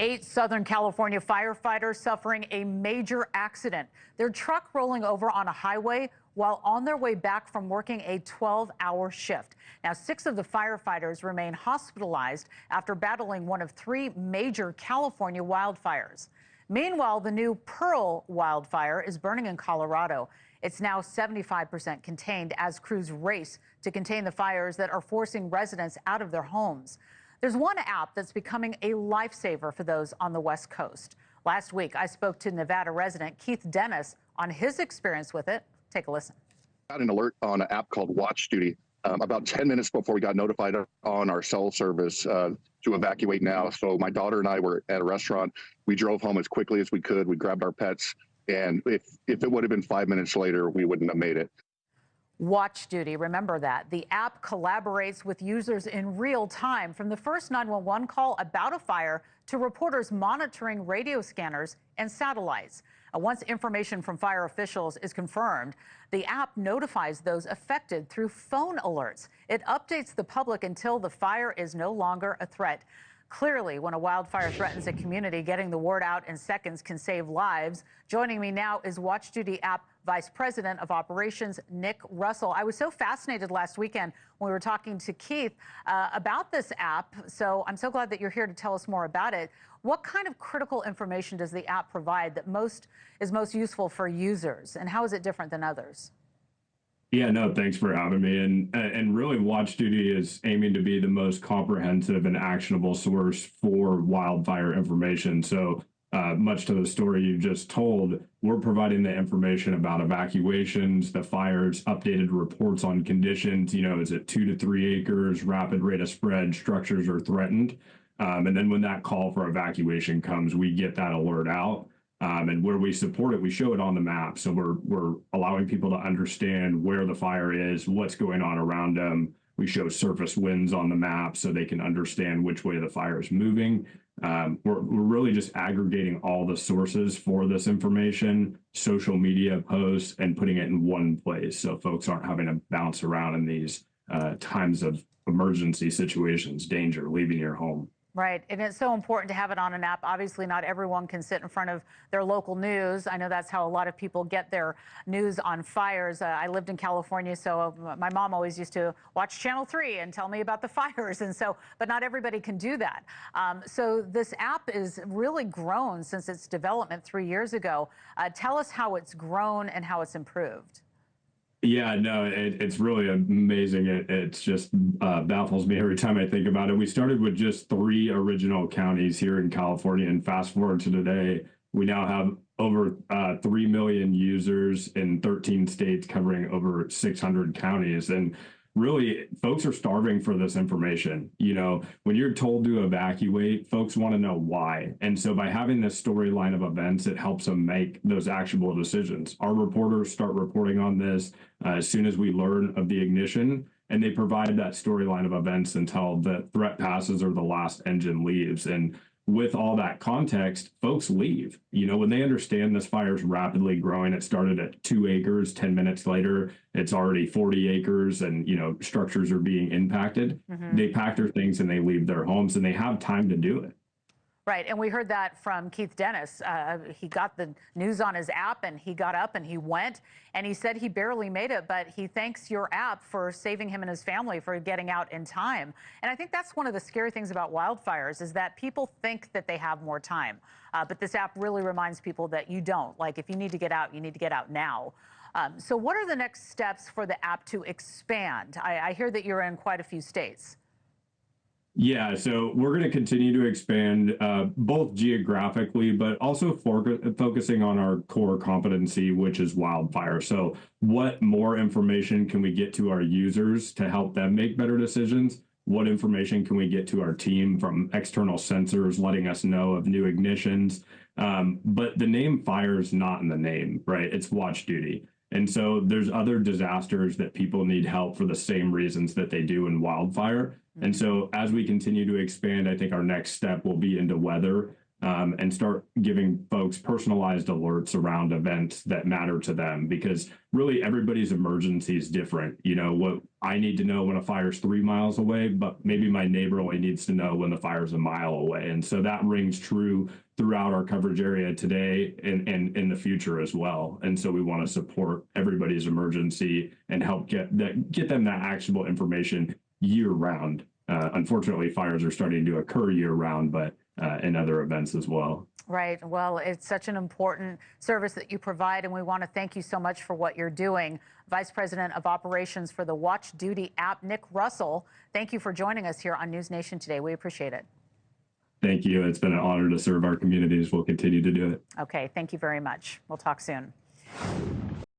8 Southern California firefighters suffering a major accident. Their truck rolling over on a highway while on their way back from working a 12-hour shift. Now, 6 of the firefighters remain hospitalized after battling one of 3 major California wildfires. Meanwhile, the new Pearl wildfire is burning in Colorado. It's now 75% contained as crews race to contain the fires that are forcing residents out of their homes. There's one app that's becoming a lifesaver for those on the West Coast. Last week, I spoke to Nevada resident Keith Dennis on his experience with it. Take a listen. I got an alert on an app called Watch Duty about 10 minutes before we got notified on our cell service to evacuate now. So my daughter and I were at a restaurant. We drove home as quickly as we could. We grabbed our pets. And if it would have been 5 minutes later, we wouldn't have made it. Watch Duty, remember that. The app collaborates with users in real time, from the first 911 call about a fire to reporters monitoring radio scanners and satellites. Once information from fire officials is confirmed, the app notifies those affected through phone alerts. It updates the public until the fire is no longer a threat. Clearly, when a wildfire threatens a community, getting the word out in seconds can save lives. Joining me now is Watch Duty app Vice President of Operations, Nick Russell. I was so fascinated last weekend when we were talking to Keith about this app, so I'm so glad that you're here to tell us more about it. What kind of critical information does the app provide that is most useful for users, and how is it different than others? Yeah, no, thanks for having me. And really, Watch Duty is aiming to be the most comprehensive and actionable source for wildfire information. So much to the story you just told, we're providing the information about evacuations, the fires, updated reports on conditions. You know, is it 2 to 3 acres, rapid rate of spread, structures are threatened. And then when that call for evacuation comes, we get that alert out. And where we support it, we show it on the map. So we're allowing people to understand where the fire is, what's going on around them. We show surface winds on the map so they can understand which way the fire is moving. We're really just aggregating all the sources for this information, social media posts, and putting it in one place so folks aren't having to bounce around in these times of emergency situations, danger, leaving your home. Right, and it's so important to have it on an app. Obviously, not everyone can sit in front of their local news. I know that's how a lot of people get their news on fires. I lived in California, so my mom always used to watch Channel 3 and tell me about the fires, and so, but not everybody can do that. So this app is really grown since its development 3 years ago. Tell us how it's grown and how it's improved. Yeah, no, it's really amazing. It's just baffles me every time I think about it. We started with just 3 original counties here in California, and fast forward to today, we now have over 3 million users in 13 states covering over 600 counties. And really, folks are starving for this information. You know, when you're told to evacuate, folks want to know why. And so by having this storyline of events, it helps them make those actionable decisions. Our reporters start reporting on this as soon as we learn of the ignition, and they provide that storyline of events until the threat passes or the last engine leaves. And with all that context, folks leave. You know, when they understand this fire is rapidly growing, it started at 2 acres, 10 minutes later, it's already 40 acres and, you know, structures are being impacted. They pack their things and they leave their homes, and they have time to do it. Right, and we heard that from Keith Dennis. He got the news on his app, and he got up and he went, and he said he barely made it, but he thanks your app for saving him and his family, for getting out in time. And I think that's one of the scary things about wildfires, is that people think that they have more time, but this app really reminds people that you don't. Like, if you need to get out, you need to get out now. So what are the next steps for the app to expand? I hear that you're in quite a few states. Yeah, so we're going to continue to expand both geographically, but also focusing on our core competency, which is wildfire. So what more information can we get to our users to help them make better decisions? What information can we get to our team from external sensors letting us know of new ignitions? But the name fire is not in the name, right? It's Watch Duty. And so there's other disasters that people need help for the same reasons that they do in wildfire. And so as we continue to expand, I think our next step will be into weather. and start giving folks personalized alerts around events that matter to them, because really everybody's emergency is different. You know, what I need to know when a fire's 3 miles away, but maybe my neighbor only needs to know when the fire's a mile away. And so that rings true throughout our coverage area today and in the future as well. And so we want to support everybody's emergency and help get them that actionable information year round. Unfortunately, fires are starting to occur year round, but and other events as well. Right. Well, it's such an important service that you provide, and we want to thank you so much for what you're doing. Vice President of Operations for the Watch Duty app, Nick Russell, thank you for joining us here on NewsNation today. We appreciate it. Thank you. It's been an honor to serve our communities. We'll continue to do it. Okay. Thank you very much. We'll talk soon.